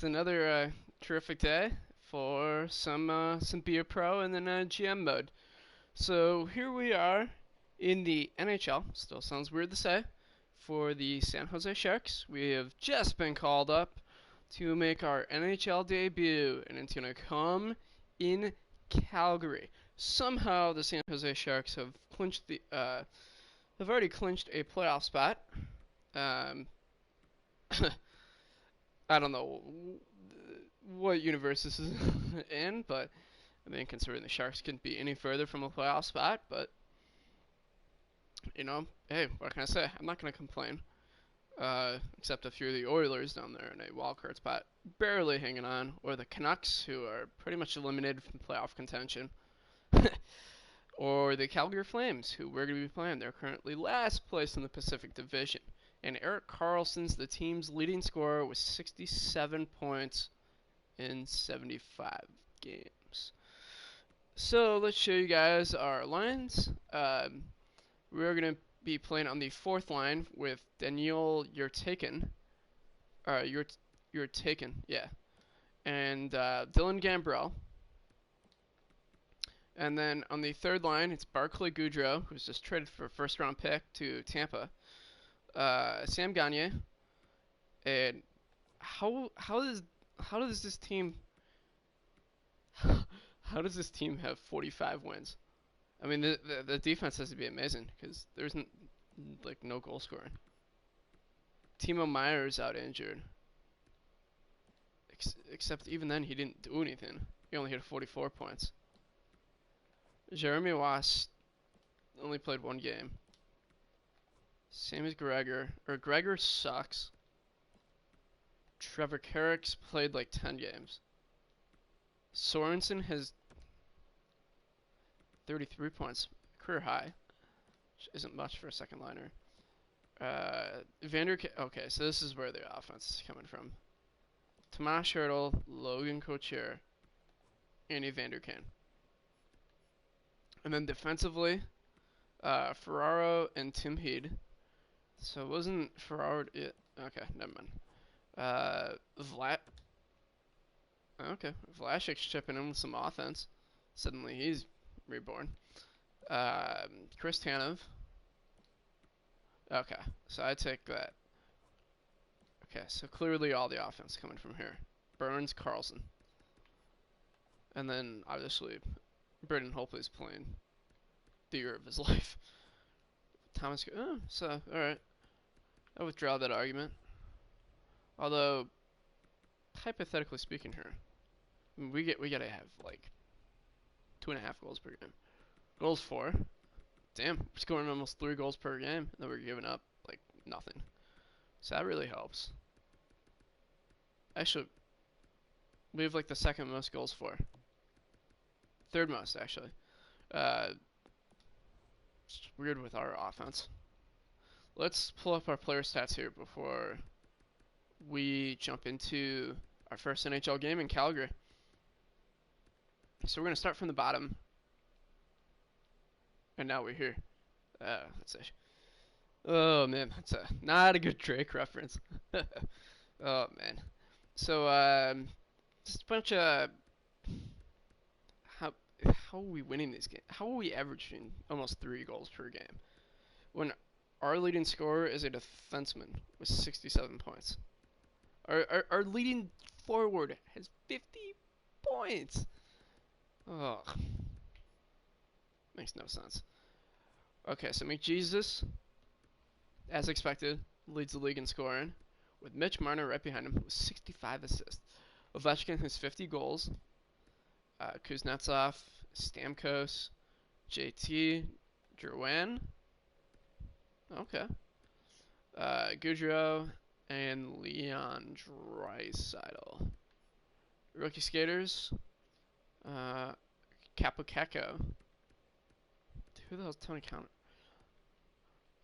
It's another terrific day for some beer pro and then GM mode. So here we are in the NHL. Still sounds weird to say. For the San Jose Sharks, we have just been called up to make our NHL debut, and it's gonna come in Calgary. Somehow the San Jose Sharks have already clinched a playoff spot. Um, I don't know what universe this is in, but I mean, considering the Sharks couldn't be any further from a playoff spot, but hey, what can I say? I'm not gonna complain. Except if you're the Oilers down there in a wildcard spot, barely hanging on, or the Canucks, who are pretty much eliminated from playoff contention, or the Calgary Flames, who we're going to be playing. They're currently last place in the Pacific Division, and Erik Karlsson's the team's leading scorer with 67 points in 75 games. So let's show you guys our lines. We're going to be playing on the fourth line with Daniel You're taken, yeah, and Dylan Gambrell. And then on the third line, it's Barclay Goodrow, who's just traded for a first-round pick to Tampa. Sam Gagner. And how does this team how does this team have 45 wins? I mean, the defense has to be amazing because there's like no goal scoring. Timo Meyer's out injured. Except even then, he didn't do anything. He only hit 44 points. Jeremy Wass only played one game. Same as Gregor. Gregor sucks. Trevor Carrick's played like 10 games. Sorensen has 33 points, career high, which isn't much for a second liner. Okay, so this is where the offense is coming from. Tomas Hertl, Logan Couture, and Evander Kane. And then defensively, Ferraro and Tim Heed. So it wasn't Ferraro. Okay, never mind. Vlasik's chipping in with some offense. Suddenly he's reborn. Chris Tanev. Okay, so I take that. Okay, so clearly all the offense coming from here. Burns, Karlsson. And then, obviously, Brendan Holtby's playing the year of his life. Thomas, alright. I withdraw that argument. Although, hypothetically speaking here, I mean, we gotta have, like, 2.5 goals per game. Goals for? Damn, we're scoring almost 3 goals per game, and then we're giving up, like, nothing. So that really helps. Actually, we have, like, the second most goals for. Third most, actually. It's weird with our offense. Let's pull up our player stats here before we jump into our first NHL game in Calgary. So we're going to start from the bottom. And now we're here. Let's see. Oh, man. That's not a good Drake reference. Oh, man. So, just a bunch of... How are we winning this game? How are we averaging almost 3 goals per game when our leading scorer is a defenseman with 67 points? Our leading forward has 50 points. Oh, makes no sense. Okay, so McJesus, as expected, leads the league in scoring, with Mitch Marner right behind him with 65 assists. Ovechkin has 50 goals. Kuznetsov, Stamkos, JT, Drouin. Okay. Goudreau and Leon Draisaitl. Rookie skaters. Capocacco. Who the hell's Tony Count?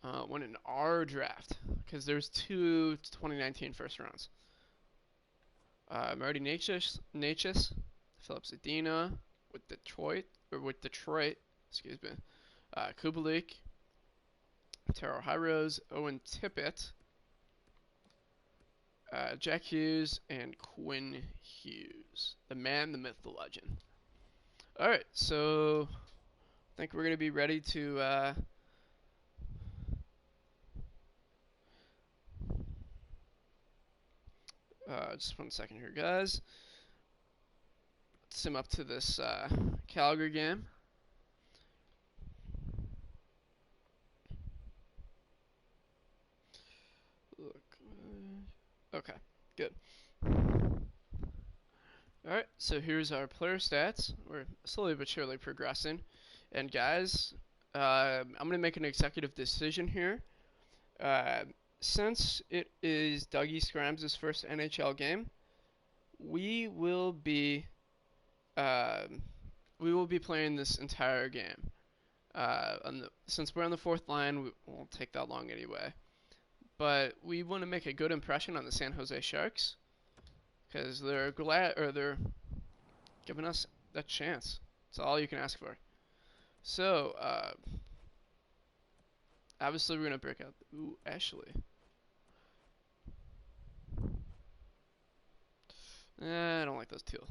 Won an R draft because there's 2 2019 first rounds. Marty Natchez, Philip Zadina with Detroit, excuse me. Kubalik, Taro Hirose, Owen Tippett, Jack Hughes and Quinn Hughes. The man, the myth, the legend. Alright, so I think we're going to be ready to just 1 second here, guys. Let's sim up to this Calgary game. Okay, good. Alright, so here's our player stats. We're slowly but surely progressing. And guys, I'm going to make an executive decision here. Since it is Dougie Scrimes' first NHL game, we will be playing this entire game. Since we're on the fourth line, we won't take that long anyway. But we want to make a good impression on the San Jose Sharks because they're giving us that chance. That's all you can ask for. So, obviously we're gonna break out. Ooh, Ashley. I don't like those teal.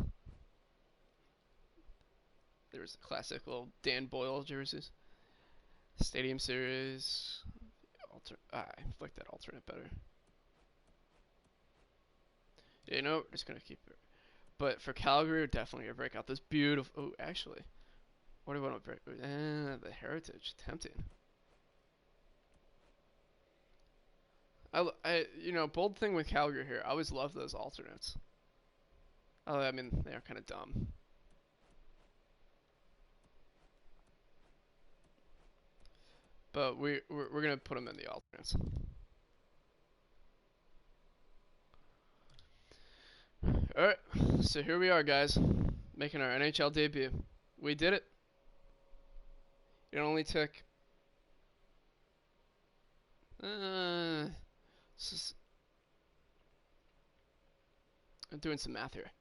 There's the classic little Dan Boyle jerseys. Stadium Series. I like that alternate better. You know, we're just gonna keep it. But for Calgary, we're definitely gonna break out this beautiful. Oh, actually, what do we want to break? The Heritage, tempting. Bold thing with Calgary here. I always love those alternates. Oh, I mean, they are kind of dumb. But we're gonna put them in the alternates. All right, so here we are, guys, making our NHL debut. We did it. It only took. I'm doing some math here.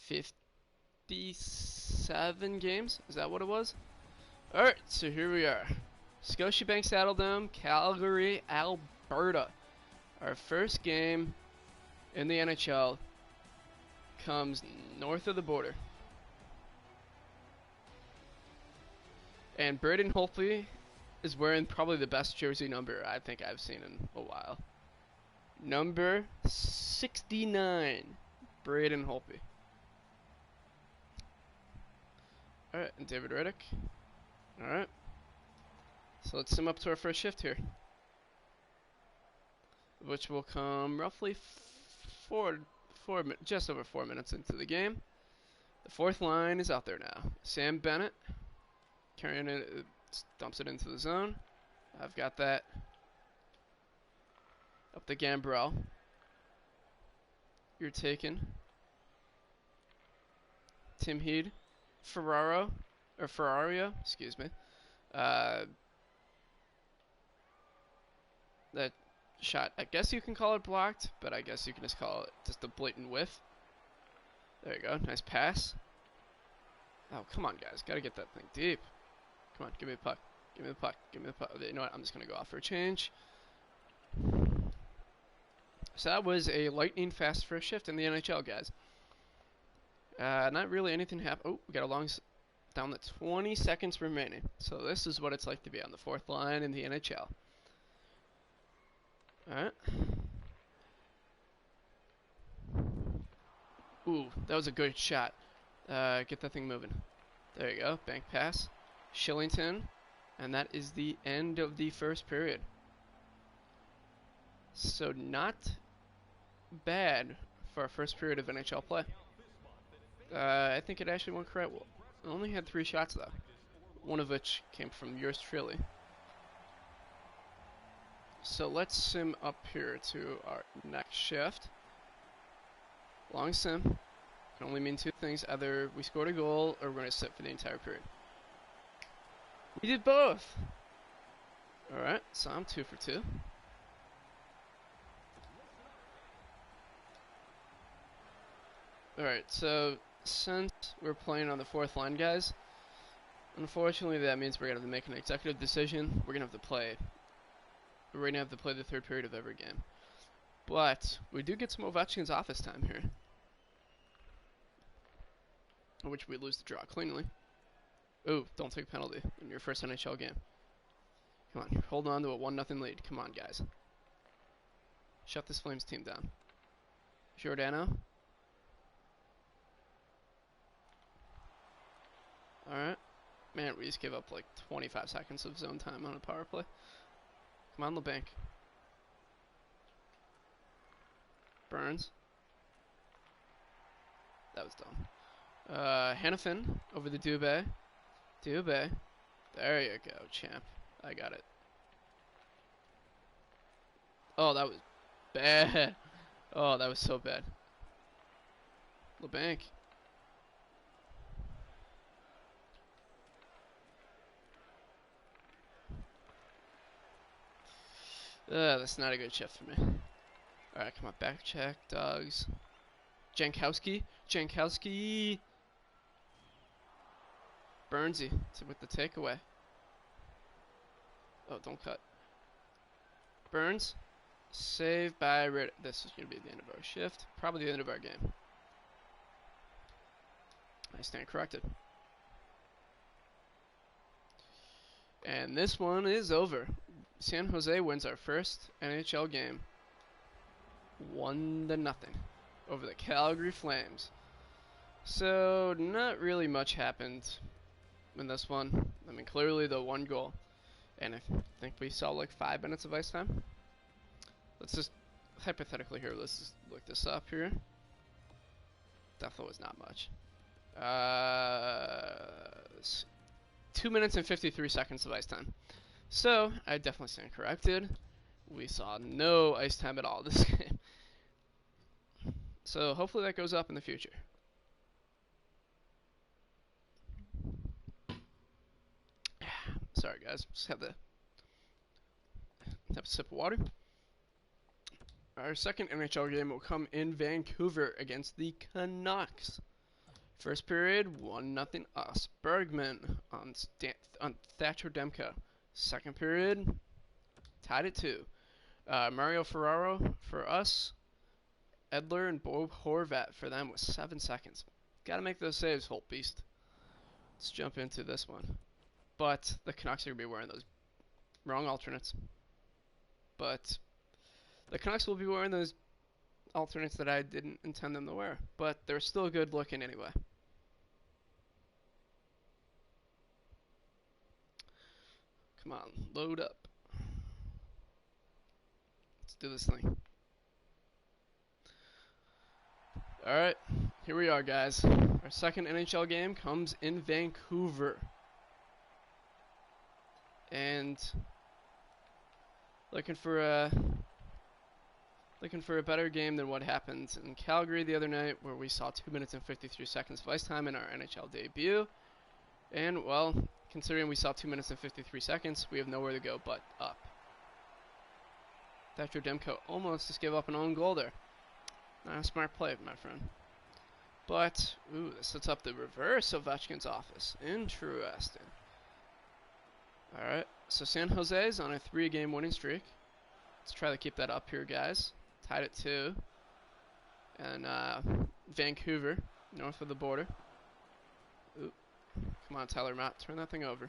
57 games? Is that what it was? Alright, so here we are. Scotiabank Saddledome, Calgary, Alberta. Our first game in the NHL comes north of the border. And Braden Holtby is wearing probably the best jersey number I think I've seen in a while. Number 69, Braden Holtby. Alright, and David Riddick. Alright. So let's sim up to our first shift here. Which will come roughly just over 4 minutes into the game. The fourth line is out there now. Sam Bennett carrying it, dumps it into the zone. I've got that. Up the Gambrell. You're taken. Tim Heed. Ferrario, excuse me. That shot, I guess you can call it blocked, but I guess you can just call it just a blatant whiff. There you go, nice pass. Oh, come on, guys, gotta get that thing deep. Come on, give me the puck. Give me the puck. Give me the puck. You know what? I'm just gonna go off for a change. So that was a lightning fast first shift in the NHL, guys. Not really anything happened. Oh, we got a long down to 20 seconds remaining. So this is what it's like to be on the fourth line in the NHL. Alright. Ooh, that was a good shot. Get that thing moving. There you go. Bank pass. Shillington. And that is the end of the first period. So not bad for our first period of NHL play. I think it actually went correct. Well, it only had 3 shots though. One of which came from yours truly. So let's sim up here to our next shift. Long sim can only mean 2 things. Either we scored a goal or we're going to sit for the entire period. We did both! Alright, so I'm 2 for 2. Alright, so since we're playing on the fourth line, guys, unfortunately that means we're going to have to make an executive decision. We're going to have to play the third period of every game. But we do get some Ovechkin's office time here, in which we lose the draw cleanly. Ooh, don't take a penalty in your first NHL game. Come on, hold on to a 1-0 lead. Come on, guys. Shut this Flames team down. Giordano. Alright. Man, we just gave up like 25 seconds of zone time on a power play. Come on, LeBanc. Burns. That was dumb. Hannafin over the Dubé. Dubé. There you go, champ. I got it. Oh, that was bad. Oh, that was so bad. LeBanc. That's not a good shift for me. Alright, come on, back check, dogs. Jankowski. Jankowski. Burnsy with the takeaway. Oh, don't cut. Burns. Saved by Rid. This is going to be the end of our shift. Probably the end of our game. I stand corrected. And this one is over. San Jose wins our first NHL game 1-0 over the Calgary Flames. So not really much happened in this one. I mean, clearly the one goal, and I think we saw like 5 minutes of ice time. Let's just hypothetically here. Let's just look this up here. Definitely was not much. 2 minutes and 53 seconds of ice time. So, I definitely stand corrected. We saw no ice time at all this game. So, hopefully that goes up in the future. Sorry, guys. Just have a sip of water. Our second NHL game will come in Vancouver against the Canucks. First period, 1-0 us. Bergman on Thatcher Demko. Second period, tied at 2. Mario Ferraro for us. Edler and Bo Horvat for them with 7 seconds. Gotta make those saves, Holt Beast. Let's jump into this one. But the Canucks are going to be wearing those wrong alternates. But the Canucks will be wearing those alternates that I didn't intend them to wear. But they're still good looking anyway. Come on, load up. Let's do this thing. Alright, here we are, guys. Our second NHL game comes in Vancouver. And looking for a better game than what happened in Calgary the other night, where we saw 2 minutes and 53 seconds of ice time in our NHL debut. And, well, considering we saw 2 minutes and 53 seconds, we have nowhere to go but up. Thatcher Demko almost just gave up an own goal there. Not a smart play, my friend. But, ooh, this sets up the reverse of Ovechkin's office. Interesting. Alright, so San Jose's on a 3-game winning streak. Let's try to keep that up here, guys. Tied at 2. And Vancouver, north of the border. Ooh. Come on, Tyler Mott, turn that thing over.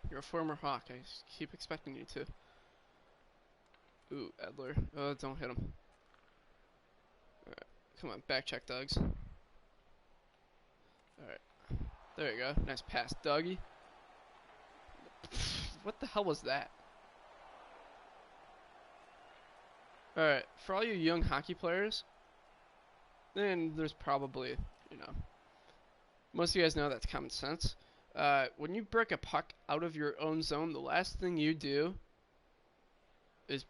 You're a former Hawk. I keep expecting you to. Ooh, Edler. Oh, don't hit him. Alright, come on, back check, Dougs. Alright, there you go. Nice pass, Dougie. What the hell was that? Alright, for all you young hockey players, then there's probably, you know, most of you guys know that's common sense. When you break a puck out of your own zone, the last thing you do is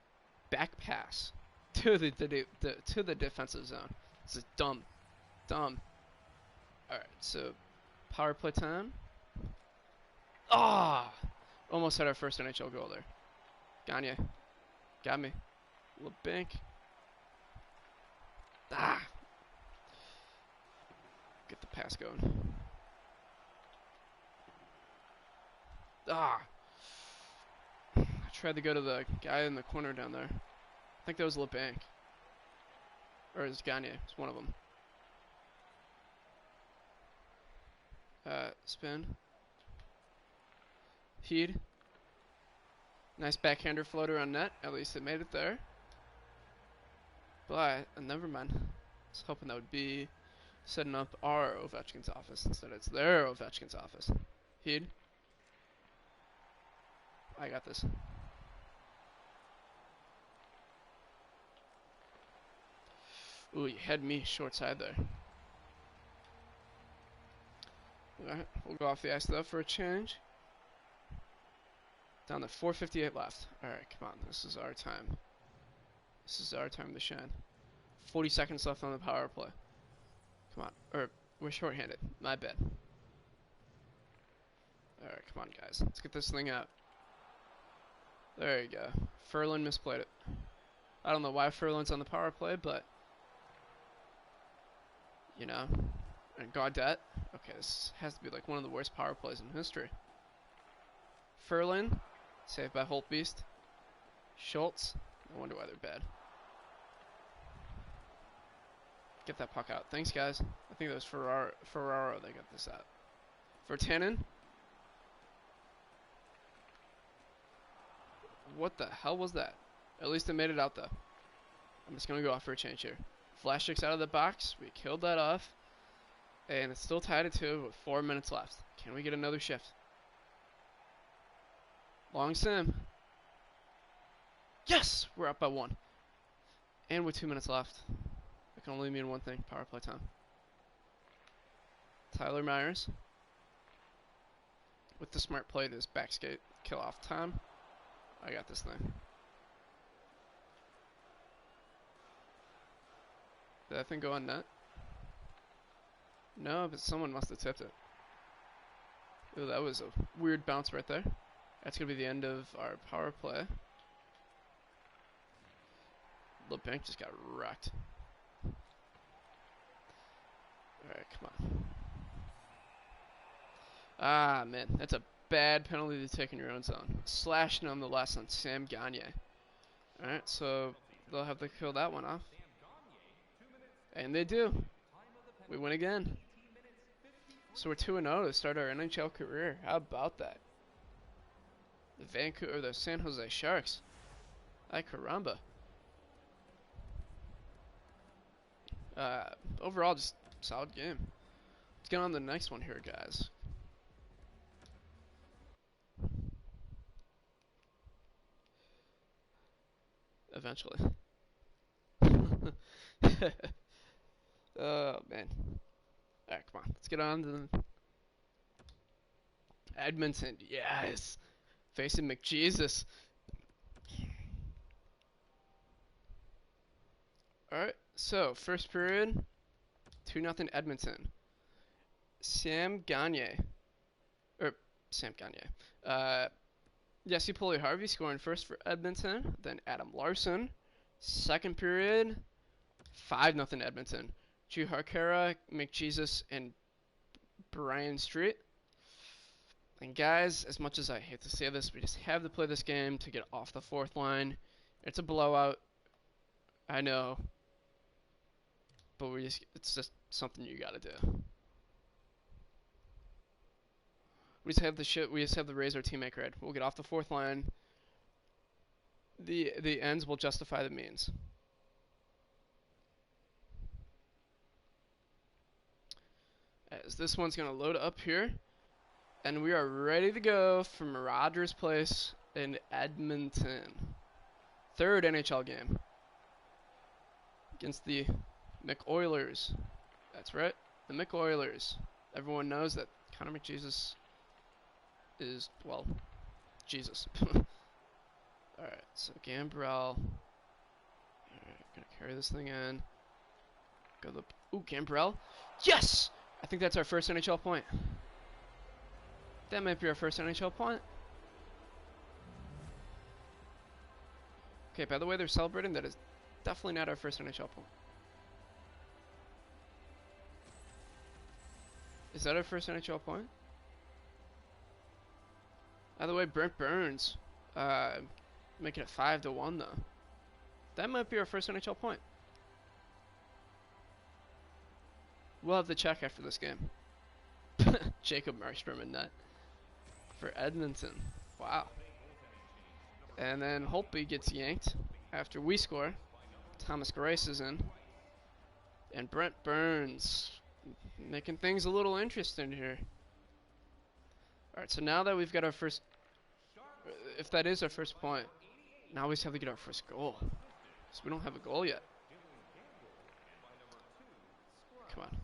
back pass to the defensive zone. This is dumb. Alright, so power play time. Ah! Almost had our first NHL goal there. Gagne. Got me. LeBanc. Ah! Get the pass going. Ah! I tried to go to the guy in the corner down there. think that was LeBanc. Or it was Gagne. It's one of them. Spin. Heed. Nice backhander floater on net. At least it made it there. But, never mind. I was hoping that would be setting up our Ovechkin's office. Instead, it's their Ovechkin's office. Heed. I got this. Ooh, you had me short side there. Alright, we'll go off the ice though for a change. Down to 4:58 left. Alright, come on. This is our time. This is our time to shine. 40 seconds left on the power play. Come on. Or, we're shorthanded. My bad. Alright, come on, guys. Let's get this thing out. There you go. Ferland misplayed it. I don't know why Ferland's on the power play, but... You know. And Gaudette. Okay, this has to be like one of the worst power plays in history. Ferland. Saved by Holtbeast. Schultz. No wonder why they're bad. Get that puck out. Thanks, guys. I think that was Ferraro they got this out. Virtanen. What the hell was that? At least it made it out, though. I'm just going to go off for a change here. Flashstick's out of the box. We killed that off. And it's still tied at 2 with 4 minutes left. Can we get another shift? Long sim. Yes! We're up by 1. And with 2 minutes left. It can only mean one thing. Power play time. Tyler Myers. With the smart play, this back skate kill off time. I got this thing. Did that thing go on net? No, but someone must have tipped it. Ooh, that was a weird bounce right there. That's going to be the end of our power play. LeBanc just got wrecked. Alright, come on. Ah, man. That's a bad penalty to take in your own zone. Slash nonetheless on Sam Gagne. Alright, so they'll have to kill that one off. And they do. We win again. So we're 2-0 to start our NHL career. How about that? The San Jose Sharks. Ay caramba. Overall, just solid game. Let's get on to the next one here, guys. Eventually. Oh, man. Alright, come on. Let's get on to the Edmonton. Yes! Facing McJesus. Alright, so first period, 2-0 Edmonton. Sam Gagne. Jesse Pulley-Harvey scoring first for Edmonton. Then Adam Larson. Second period, 5-0 Edmonton. Drew Harkera, McJesus, and Brian Street. And guys, as much as I hate to say this, we just have to play this game to get off the fourth line. It's a blowout. I know. But it's just something you gotta do. We just have to raise our teammate cred. We'll get off the fourth line. The ends will justify the means. As this one's gonna load up here. And we are ready to go from Rogers Place in Edmonton. Third NHL game. Against the McOilers. That's right, the McOilers. Everyone knows that Connor McJesus is, well, Jesus. Alright, so Gambrell. Alright, gonna carry this thing in. Go the. Ooh, Gambrell. Yes! I think that's our first NHL point. That might be our first NHL point. Okay, by the way they're celebrating, that is definitely not our first NHL point. Is that our first NHL point? By the way, Brent Burns, making it 5-1 though. That might be our first NHL point. We'll have to check after this game. Jacob Markstrom in net for Edmonton. Wow. And then Holtby gets yanked after we score. Thomas Grace is in. And Brent Burns making things a little interesting here. Alright, so now that we've got our first... If that is our first point, now we just have to get our first goal. So we don't have a goal yet. Come on.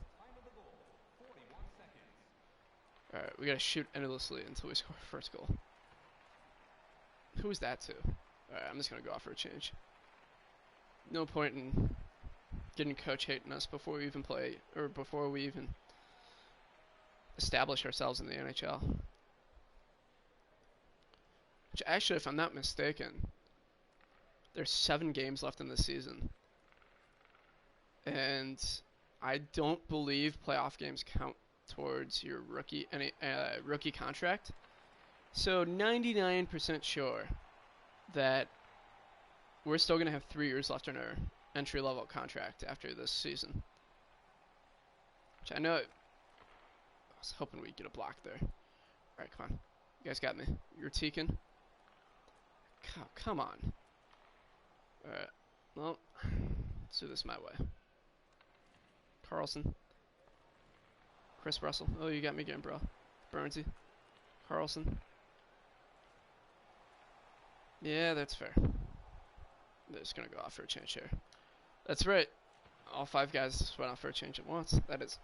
Alright, we gotta shoot endlessly until we score our first goal. Who is that to? Alright, I'm just gonna go off for a change. No point in getting coach hating us before we even play, or before we even establish ourselves in the NHL. Which actually, if I'm not mistaken, there's 7 games left in the season. And I don't believe playoff games count towards your rookie contract. So 99% sure that we're still going to have 3 years left in our entry-level contract after this season. Which I know... I was hoping we'd get a block there. Alright, come on. You guys got me. You're teaking. Come on. Alright. Well, let's do this my way. Carlson. Chris Russell. Oh, you got me again, bro. Burnsy. Carlson. Yeah, that's fair. They're just going to go off for a change here. That's right. All 5 guys just went off for a change at once. That is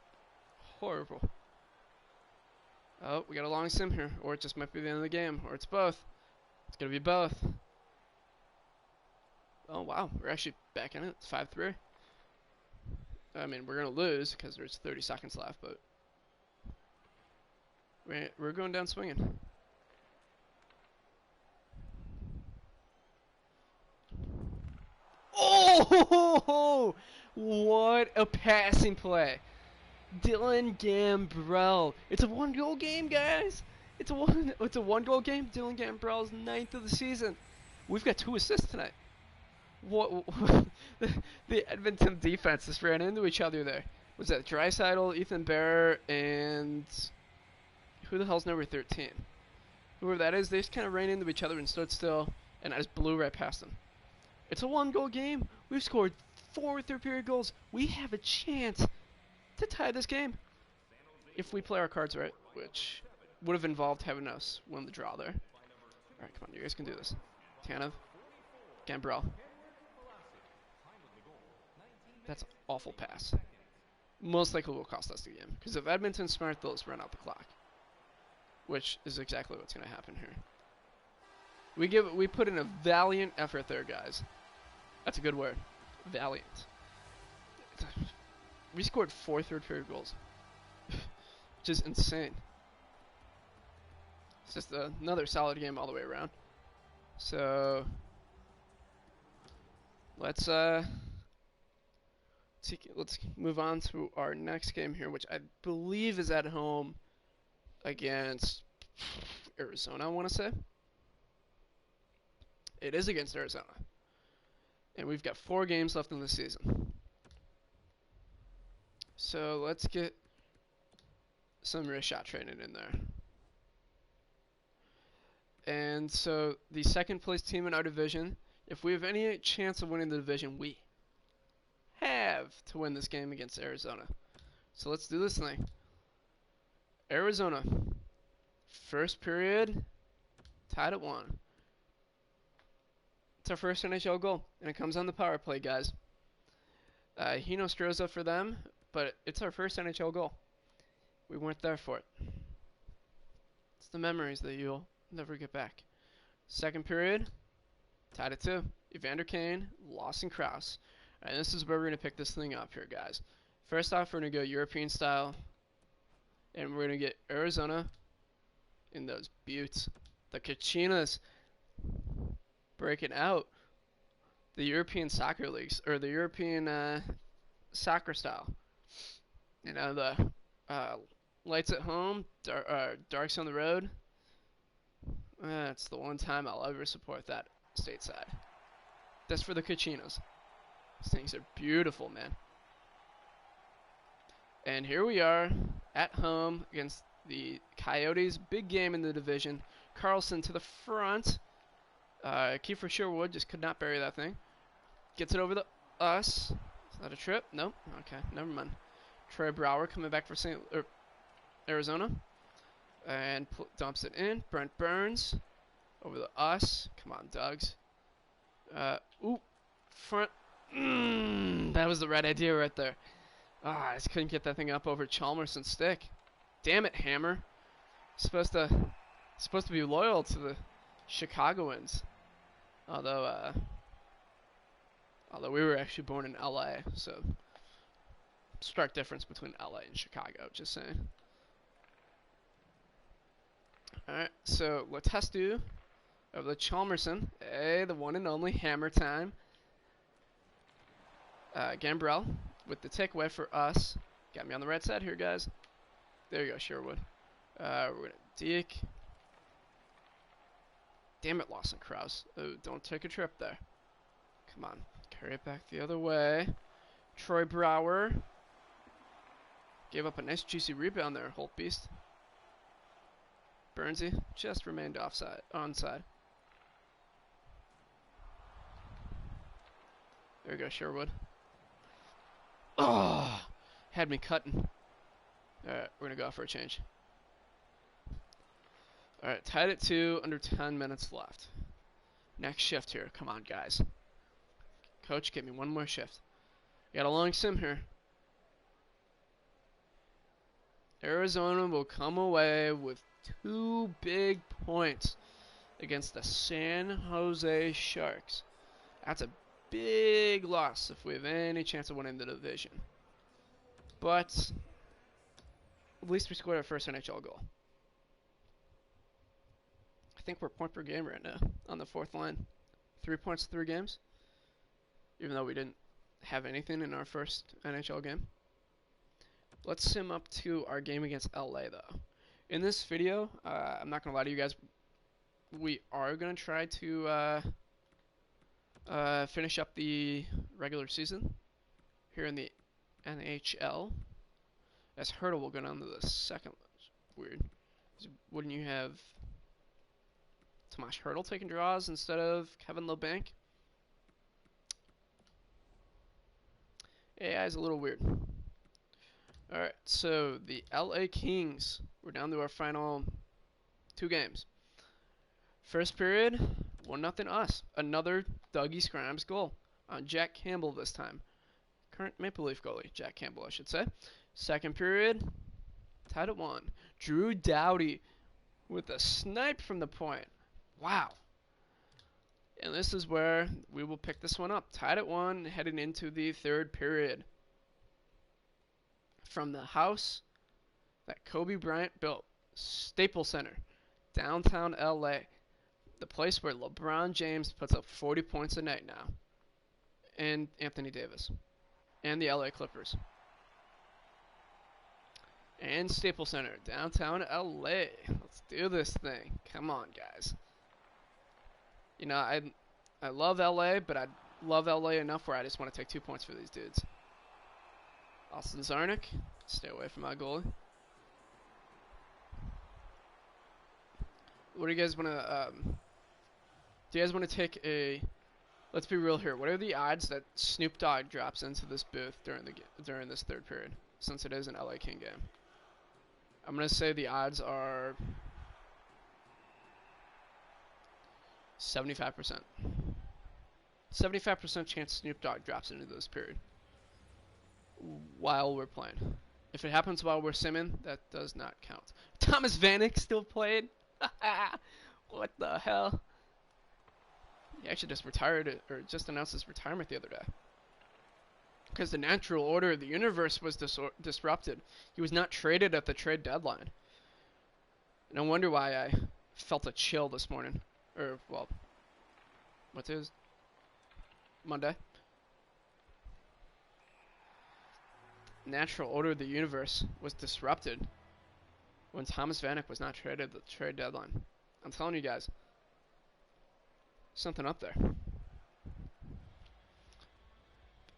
horrible. Oh, we got a long sim here. Or it just might be the end of the game. Or it's both. It's going to be both. Oh, wow. We're actually back in it. It's 5-3. I mean, we're going to lose because there's 30 seconds left, but we're going down swinging. Oh, what a passing play. Dylan Gambrell. It's a 1-goal game, guys. It's a 1-goal game. Dylan Gambrell's 9th of the season. We've got 2 assists tonight. What the Edmonton defense just ran into each other there. Was that Draisaitl, Ethan Bear, and who the hell's number 13? Whoever that is, they just kind of ran into each other and stood still, and I just blew right past them. It's a 1-goal game. We've scored 4 third-period goals. We have a chance to tie this game if we play our cards right, which would have involved having us win the draw there. All right, come on, you guys can do this. Tanev, Gambrell. That's an awful pass. Most likely will cost us the game, because if Edmonton's smart, they'll just run out the clock, which is exactly what's going to happen here. We put in a valiant effort there, guys. That's a good word. Valiant. We scored 4 third-period goals, which is insane. It's just another solid game all the way around. So let's move on to our next game here, which I believe is at home against Arizona, I want to say. It is against Arizona. And we've got 4 games left in the season. So let's get some wrist shot training in there. And so the second place team in our division, if we have any chance of winning the division, we have to win this game against Arizona. So let's do this thing. Arizona, first period, tied at 1. It's our first NHL goal, and it comes on the power play, guys. Hino Stroza for them, but it's our first NHL goal. We weren't there for it. It's the memories that you'll never get back. Second period, tied at 2. Evander Kane, Lawson Krause. And this is where we're going to pick this thing up here, guys. First off, we're going to go European style, and we're going to get Arizona in those buttes. The Kachinas breaking out the European soccer leagues, or the European soccer style. You know, the lights at home, darks on the road. That's the one time I'll ever support that stateside. That's for the Cachinos. These things are beautiful, man. And here we are at home against the Coyotes. Big game in the division. Carlson to the front. Kiefer Sherwood just could not bury that thing. Gets it over the us. Is that a trip? Nope. Okay, never mind. Troy Brouwer coming back for Arizona. And dumps it in. Brent Burns over the us. Come on, Dugs. Ooh. Front. That was the right idea right there. I just couldn't get that thing up over Chalmerson's stick. Damn it, Hammer. Supposed to be loyal to the Chicagoans. Although we were actually born in LA, so stark difference between LA and Chicago, just saying. Alright, so Letestu over the Chalmerson. Hey, the one and only Hammer time. Gambrell with the takeaway for us. Got me on the right side here, guys. There you go, Sherwood. We're going to Deke. Damn it, Lawson Krause. Oh, don't take a trip there. Come on. Carry it back the other way. Troy Brouwer. Gave up a nice juicy rebound there, Holt Beast. Burnsy just remained onside. There we go, Sherwood. Oh, had me cutting. Alright, we're going to go out for a change. Alright, tied at 2, under 10 minutes left. Next shift here. Come on, guys. Coach, give me one more shift. Got a long sim here. Arizona will come away with 2 big points against the San Jose Sharks. That's a big loss if we have any chance of winning the division. But at least we scored our first NHL goal. I think we're point per game right now on the 4th line. 3 points, 3 games. Even though we didn't have anything in our first NHL game. Let's sim up to our game against LA though. In this video, I'm not going to lie to you guys, we are going to try to finish up the regular season here in the NHL. As Hurdle will go down to the second. Weird. Wouldn't you have Tomas Hurdle taking draws instead of Kevin LeBanc? AI is a little weird. Alright, so the LA Kings, we're down to our final 2 games. First period, 1-0 us. Another Dougie Scrimes goal on Jack Campbell this time. Current Maple Leaf goalie, Jack Campbell, I should say. Second period, tied at 1. Drew Doughty with a snipe from the point. Wow. And this is where we will pick this one up. Tied at 1, heading into the 3rd period. From the house that Kobe Bryant built, Staples Center, downtown LA. The place where LeBron James puts up 40 points a night now. And Anthony Davis. And the LA Clippers. And Staples Center, downtown LA. Let's do this thing. Come on, guys. You know, I love LA, but I love LA enough where I just want to take 2 points for these dudes. Austin Zarnik, stay away from my goalie. What do you guys want to, do you guys want to take a, let's be real here, what are the odds that Snoop Dogg drops into this booth during this 3rd period, since it is an LA King game? I'm going to say the odds are 75%. 75% chance Snoop Dogg drops into this period while we're playing. If it happens while we're simming, that does not count. Thomas Vanek still played? What the hell? He actually just retired, or just announced his retirement the other day. Because the natural order of the universe was disrupted. He was not traded at the trade deadline. No wonder why I felt a chill this morning. Or, well, what's his? Monday. Natural order of the universe was disrupted when Thomas Vanek was not traded at the trade deadline. I'm telling you guys, something up there.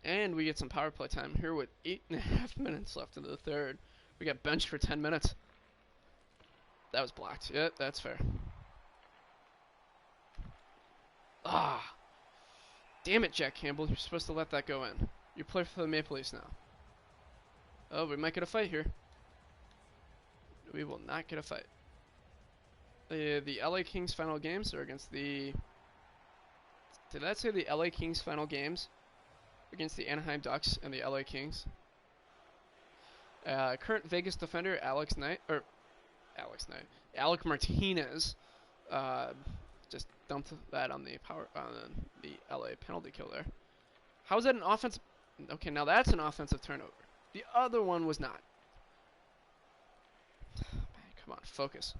And we get some power play time here with 8.5 minutes left in the third. We got benched for 10 minutes. That was blocked. Yeah, that's fair. Ah. Damn it, Jack Campbell. You're supposed to let that go in. You play for the Maple Leafs now. Oh, we might get a fight here. We will not get a fight. The LA Kings final games are against the... Did that say the LA Kings final games? Against the Anaheim Ducks and the LA Kings. Current Vegas defender Alec Martinez just dumped that on the LA penalty kill there. How is that an offensive? Okay, now that's an offensive turnover. The other one was not. Man, come on, focus.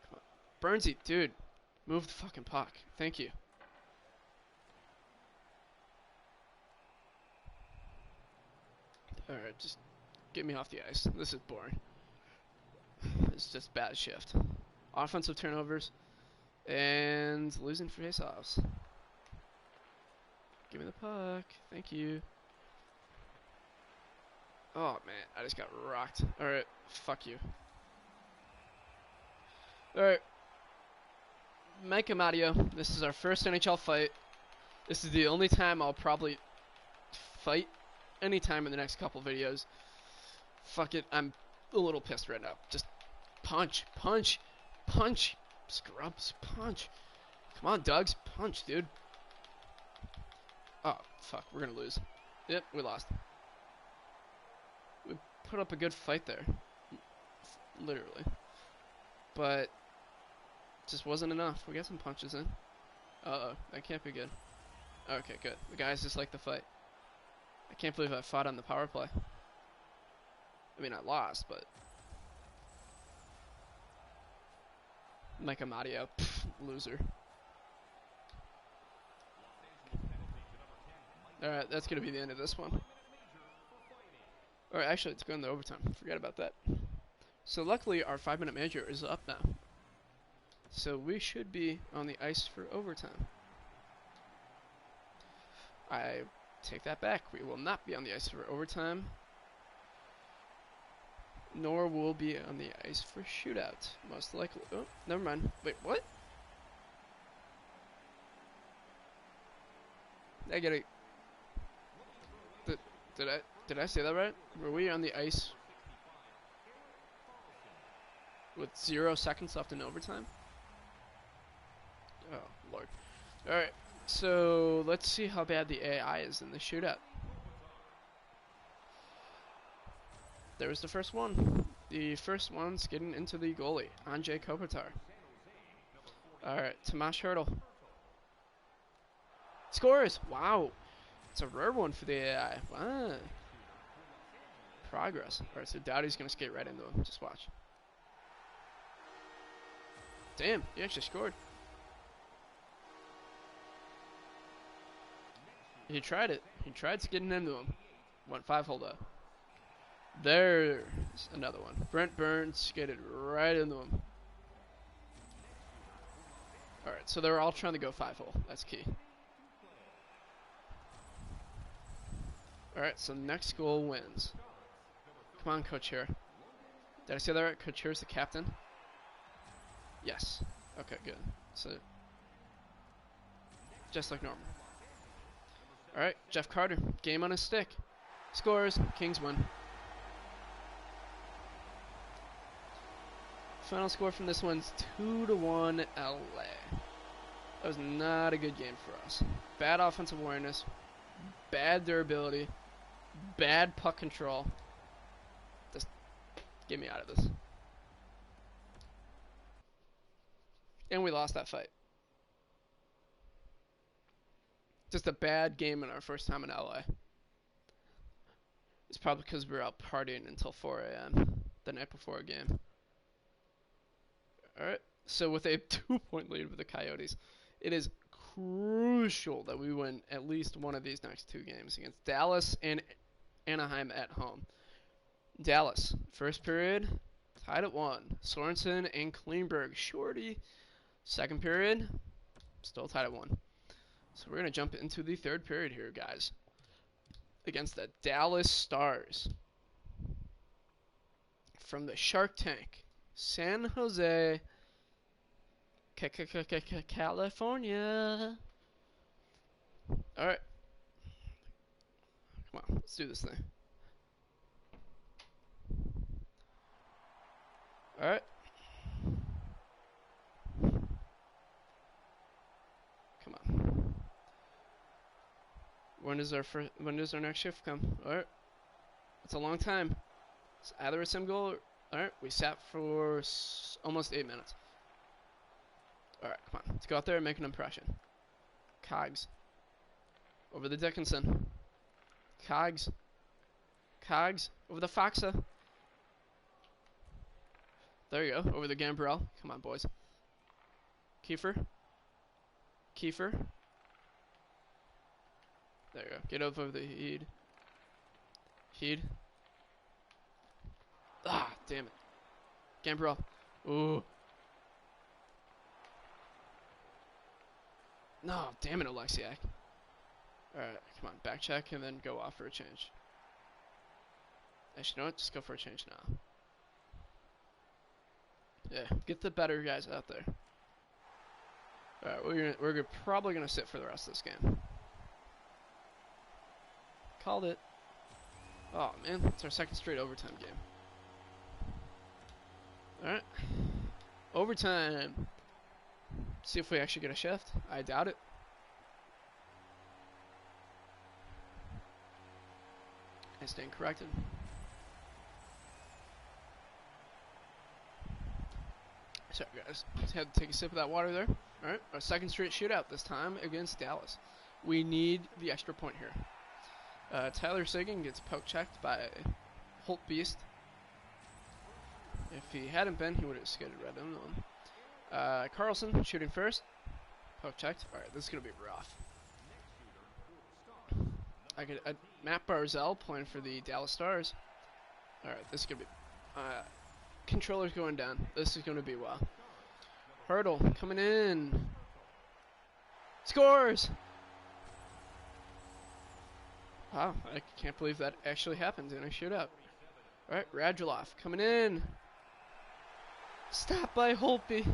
Come on, Burnsy, dude, move the fucking puck. Thank you. Alright, just get me off the ice. This is boring. It's just bad shift. Offensive turnovers and losing faceoffs. Give me the puck. Thank you. Oh man, I just got rocked. Alright, fuck you. Alright. Mike Amadio, this is our first NHL fight. This is the only time I'll probably fight anytime in the next couple videos. Fuck it, I'm a little pissed right now. Just punch, punch, punch, scrubs, punch. Come on, Dougs, punch, dude. Oh, fuck, we're gonna lose. Yep, we lost. We put up a good fight there. Literally. But just wasn't enough. We got some punches in. Uh-oh, that can't be good. Okay, good. The guys just like the fight. I can't believe I fought on the power play. I mean, I lost, but... Mike Amadio, loser. Alright, that's going to be the end of this one. Alright, actually, it's going to overtime. Forget about that. So luckily, our 5-minute major is up now. So we should be on the ice for overtime. I take that back. We will not be on the ice for overtime. Nor will be on the ice for shootout. Most likely. Oh, never mind. Wait, what? I get it. Did I say that right? Were we on the ice with 0 seconds left in overtime? Oh, Lord. Alright, so let's see how bad the AI is in the shootout. There was the first one. The first one's getting into the goalie, Andrzej Kopitar. Alright, Tomas Hertl. Scores! Wow. It's a rare one for the AI. Wow. Progress. Alright, so Doughty's going to skate right into him. Just watch. Damn, he actually scored. He tried it. He tried getting into him. Went 5-hole though. There's another one. Brent Burns skated right into him. Alright, so they're all trying to go 5-hole. That's key. Alright, so next goal wins. Come on, Couture. Did I say that right? Couture's the captain? Yes. Okay, good. So, just like normal. Alright, Jeff Carter. Game on his stick. Scores. Kings win. Final score from this one's 2-1 LA. That was not a good game for us. Bad offensive awareness. Bad durability. Bad puck control. Just get me out of this. And we lost that fight. Just a bad game in our first time in LA. It's probably because we were out partying until 4 a.m. the night before a game. Alright, so with a 2-point lead with the Coyotes, it is crucial that we win at least one of these next 2 games against Dallas and Anaheim at home. Dallas, first period, tied at 1. Sorensen and Klingberg, shorty. Second period, still tied at 1. So we're going to jump into the third period here, guys. Against the Dallas Stars. From the Shark Tank. San Jose, California. Alright. Come on, let's do this thing. Alright. Come on. When does our next shift come? Alright. It's a long time. It's either a sim goal or... Alright, we sat for almost 8 minutes. Alright, come on. Let's go out there and make an impression. Cogs. Over the Dickinson. Cogs. Cogs. Over the Foxa. There you go. Over the Gambrell. Come on, boys. Kiefer. Kiefer. There you go. Get over the Heed. Heed. Ah, damn it. Gambrell. Ooh. No, damn it, Alexiak. Alright, come on. Back check and then go off for a change. Actually, you know what? Just go for a change now. Yeah, get the better guys out there. Alright, we're probably gonna sit for the rest of this game. Called it. Oh man, it's our second straight overtime game. Alright. Overtime. See if we actually get a shift. I doubt it. I stand corrected. Sorry guys, just had to take a sip of that water there. Alright, our second straight shootout, this time against Dallas. We need the extra point here. Tyler Seguin gets poke checked by Holt Beast. If he hadn't been, he would have skated right on him. Carlson shooting first. Poke checked. Alright, this is going to be rough. I get Matt Barzell playing for the Dallas Stars. Alright, this is going to be... controller's going down. This is going to be well. Hurdle coming in. Scores! Wow, I can't believe that actually happened in a shootout. Alright, Radulov coming in. Stop by Holtby.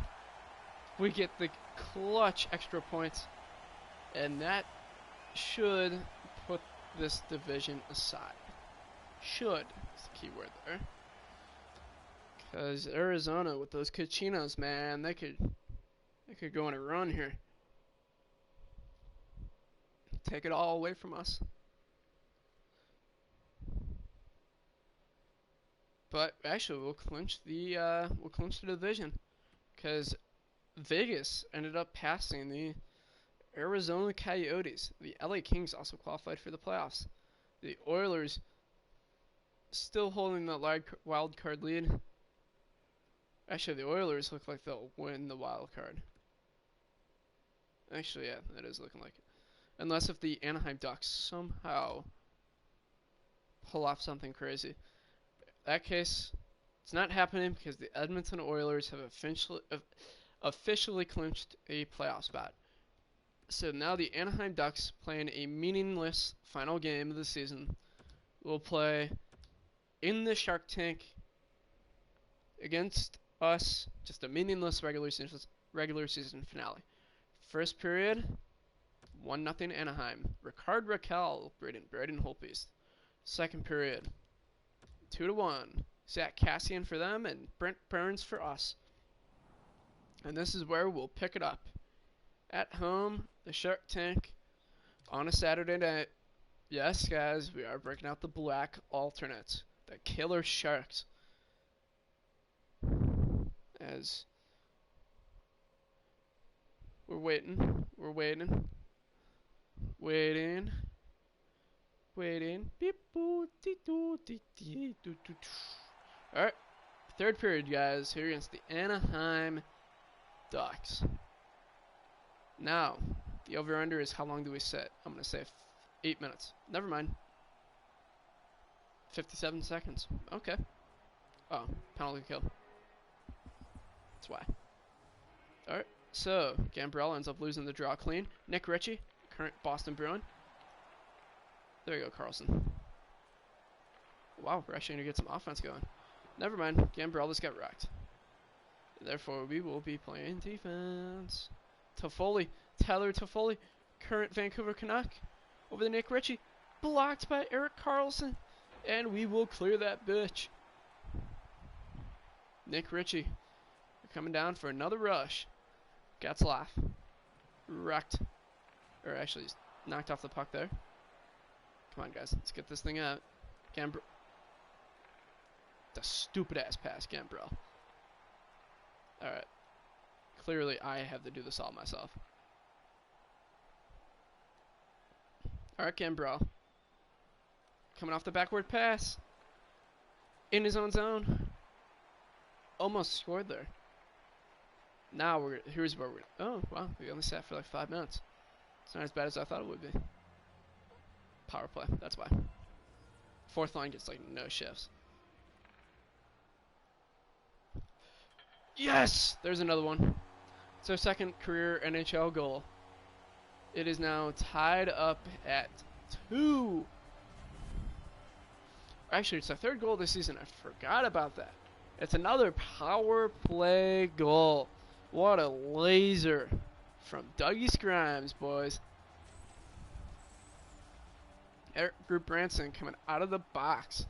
We get the clutch extra points. And that should put this division aside. Should is the key word there. Because Arizona with those Cachinos, man, they could go on a run here. Take it all away from us. But actually, we'll clinch the division, because Vegas ended up passing the Arizona Coyotes. The LA Kings also qualified for the playoffs. The Oilers still holding the wild card lead. Actually, the Oilers look like they'll win the wild card. Actually, yeah, that is looking like it. Unless if the Anaheim Ducks somehow pull off something crazy. In that case, it's not happening because the Edmonton Oilers have officially clinched a playoff spot. So now the Anaheim Ducks, playing a meaningless final game of the season, will play in the Shark Tank against us. Just a meaningless regular season finale. First period, 1-0 Anaheim. Ricard Raquel, Braden Holtbeast. Second period, 2-1. Zach Cassian for them and Brent Burns for us. And this is where we'll pick it up. At home, the Shark Tank, on a Saturday night. Yes, guys, we are breaking out the black alternates. The Killer Sharks. As we're waiting. Alright, third period, guys, here against the Anaheim Ducks. Now, the over-under is how long do we sit? I'm going to say 8 minutes. Never mind. 57 seconds. Okay. Oh, penalty kill. That's why. Alright, so Gambrell ends up losing the draw clean. Nick Ritchie current Boston Bruin. There you go, Carlson. Wow, we're actually going to get some offense going. Never mind, Gambrell just got wrecked. Therefore, we will be playing defense. Toffoli, Tyler Toffoli, current Vancouver Canuck. Over to Nick Ritchie, blocked by Erik Karlsson. And we will clear that bitch. Nick Ritchie, coming down for another rush. Getzlaff, wrecked. Or actually, knocked off the puck there. Come on, guys, let's get this thing out. Gambrell. The stupid ass pass, Gambrell. Alright. Clearly, I have to do this all myself. Alright, Gambrell. Coming off the backward pass. In his own zone. Almost scored there. Now, here's where we're... Oh, wow. We only sat for like 5 minutes. It's not as bad as I thought it would be. Power play. That's why. Fourth line gets like no shifts. Yes! There's another one. It's our second career NHL goal. It is now tied up at 2. Actually, it's our 3rd goal this season. I forgot about that. It's another power play goal. What a laser from Dougie Scrimes, boys. Eric Branson coming out of the box.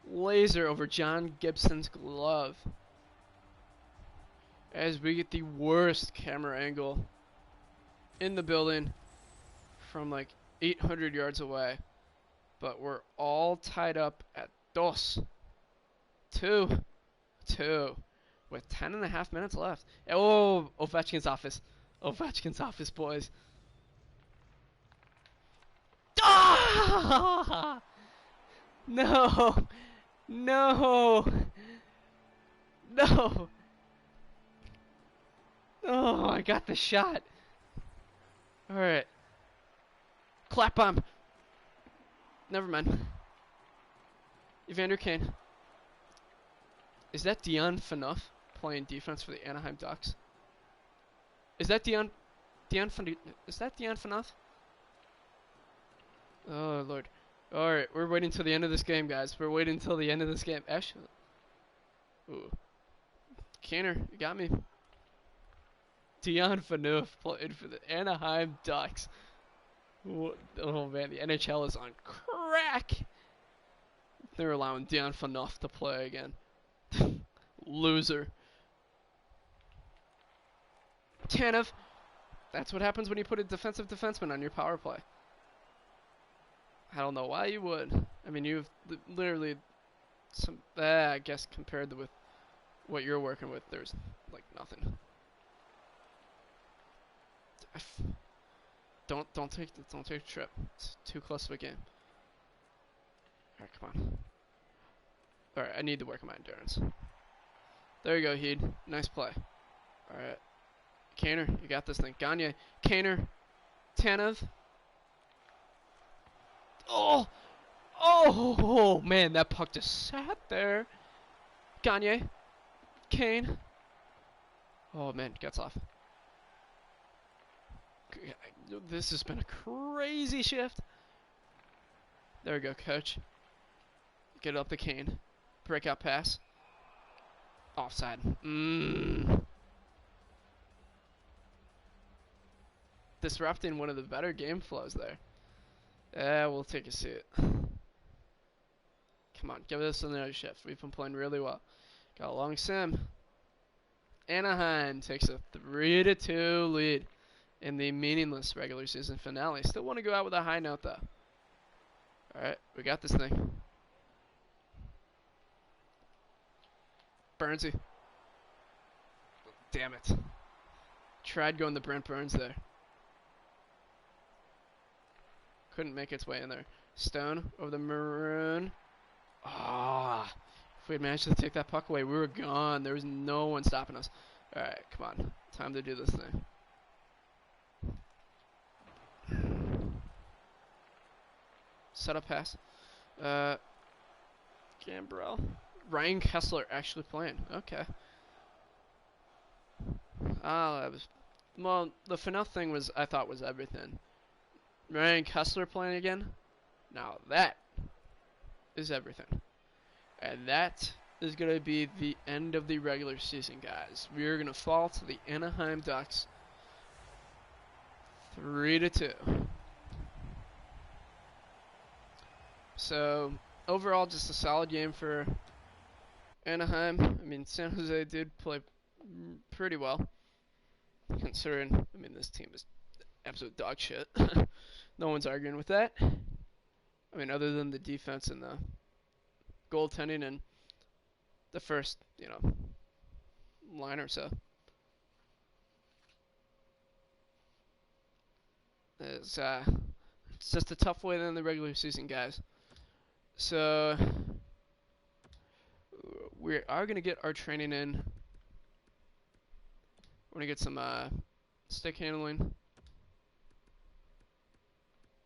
Laser over John Gibson's glove. As we get the worst camera angle in the building from like 800 yards away. But we're all tied up at 2. With 10.5 minutes left. Oh, Ovechkin's office. Ovechkin's office, boys. Ah! No. No. No. Oh, I got the shot. Alright. Clap bomb. Never mind. Evander Kane. Is that Dion Phaneuf playing defense for the Anaheim Ducks? Is that Dion Phaneuf? Oh, Lord. Alright, we're waiting till the end of this game, guys. We're waiting till the end of this game. Actually. Ooh. Kaner, you got me. Dion Phaneuf played for the Anaheim Ducks. Oh, man, the NHL is on crack. They're allowing Dion Phaneuf to play again. Loser. Tanev. That's what happens when you put a defensive defenseman on your power play. I don't know why you would. I mean, you've literally some. I guess compared to with what you're working with, there's like nothing. Don't take the trip. It's too close to a game. All right, come on. All right, I need to work on my endurance. There you go, Heed. Nice play. All right, Kaner, you got this thing. Gagne, Kaner, Tanev. Oh, man, that puck just sat there. Gagne, Kane. Oh man, gets off. This has been a crazy shift. There we go, coach. Get it up to Kane. Breakout pass. Offside. Disrupting one of the better game flows there. We'll take a seat. Come on, give us another shift. We've been playing really well. Got a long sim. Anaheim takes a 3-2 lead in the meaningless regular season finale. Still want to go out with a high note, though. Alright, we got this thing. Burnsy. Damn it. Tried going to Brent Burns there. Couldn't make its way in there. Stone over the Maroon. Ah. If we had managed to take that puck away, we were gone. There was no one stopping us. Alright, come on. Time to do this thing. Set up pass. Gambrell. Ryan Kessler actually playing. Okay. That was... Well, the Phaneuf thing was, I thought, was everything. Ryan Kessler playing again. Now that is everything. And that is going to be the end of the regular season, guys. We are going to fall to the Anaheim Ducks 3-2. So, overall, just a solid game for Anaheim. I mean, San Jose did play pretty well, considering, I mean, this team is absolute dog shit. No one's arguing with that. I mean, other than the defense and the goaltending and the first, line or so. It's just a tough way than the regular season, guys. So we are gonna get our training in. We're gonna get some stick handling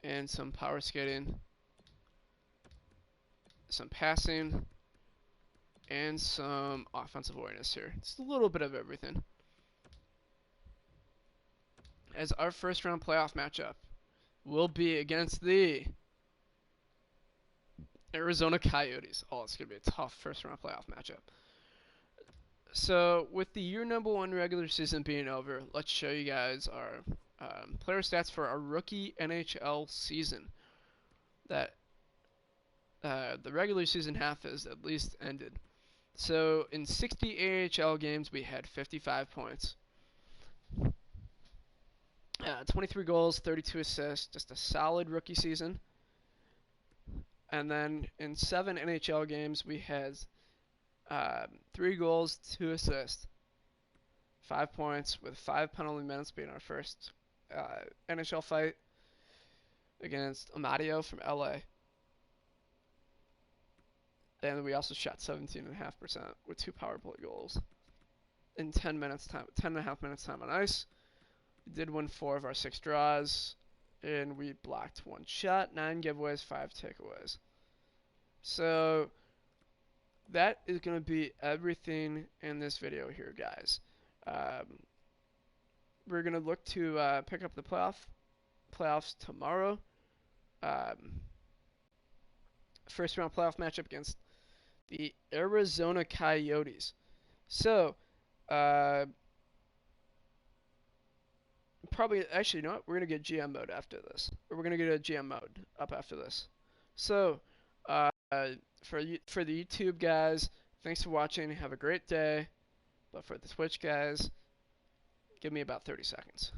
and some power skating, some passing, and some offensive awareness here. Just a little bit of everything. As our first round playoff matchup will be against the Arizona Coyotes. Oh, it's going to be a tough first round playoff matchup. So, with the year number 1 regular season being over, let's show you guys our player stats for our rookie NHL season. That the regular season half is at least ended. So, in 60 AHL games, we had 55 points. 23 goals, 32 assists, just a solid rookie season. And then in 7 NHL games, we had 3 goals, 2 assists, 5 points, with 5 penalty minutes being our first NHL fight against Amadio from LA. And we also shot 17.5% with 2 power play goals in 10 and a half minutes time on ice. We did win 4 of our 6 draws, and we blocked 1 shot, 9 giveaways, 5 takeaways. So that is going to be everything in this video here, guys. We're going to look to pick up the playoffs tomorrow. First round playoff matchup against the Arizona Coyotes. So, probably, actually, you know what? We're going to get GM mode after this. Or we're going to get a GM mode up after this. So, for the YouTube guys, thanks for watching. Have a great day. But for the Twitch guys, give me about 30 seconds.